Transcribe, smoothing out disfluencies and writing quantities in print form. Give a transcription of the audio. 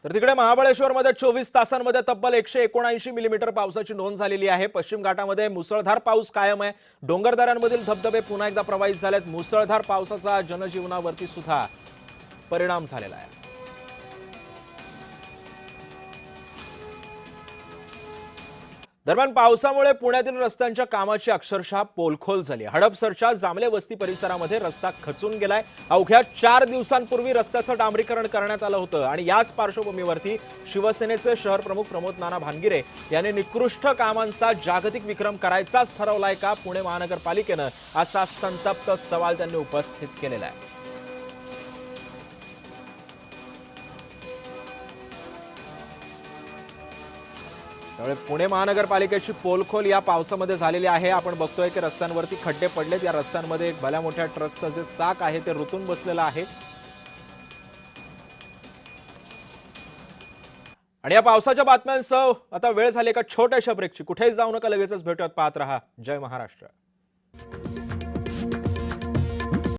तर तिकडे महाबळेश्वरमध्ये 24 तासांमध्ये तब्बल 179 मिलीमीटर पावसाची नोंद झालेली आहे। पश्चिम घाटामध्ये मुसळधार पाऊस कायम आहे। डोंगरदऱ्यांमधील धबधबे पुन्हा एकदा प्रवाहित झालेत। मुसळधार पावसाचा जनजीवनावरती सुद्धा परिणाम झालेला आहे। दरम्यान पावसामुळे पुण्यातील रस्त्यांच्या कामाची अक्षरशः पोलखोल झाली। हडपसरच्या जामले वस्ती परिसरामध्ये रस्ता खचून गेलाय। अवघ्या 4 दिवसांपूर्वी रस्त्याचं डांबरीकरण करण्यात आलं होतं आणि याच पार्श्वभूमीवरती शिवसेनेचे शहर प्रमुख प्रमोद नाना भानगिरे यांनी निकृष्ट कामांचा जागतिक विक्रम करायचाच ठरवलाय का पुणे महानगरपालिकेनं, असा संतप्त सवाल त्यांनी उपस्थित केलेला आहे। त्यामुळे पुणे महानगरपालिकेची पोलखोल या पावसामध्ये झालेली आहे। आपण बघतोय की रस्त्यांवरती खड्डे पडलेत। या रस्त्यांमध्ये एक भल्या मोठ्या ट्रकचं जे चाक आहे ते रुतून बसलेलं आहे आणि या पावसाच्या बातम्यांसह आता वेळ झाली एका छोट्याशा ब्रेकची। कुठेही जाऊ नका, लगेचच भेटूयात। पाहत रहा जय महाराष्ट्र।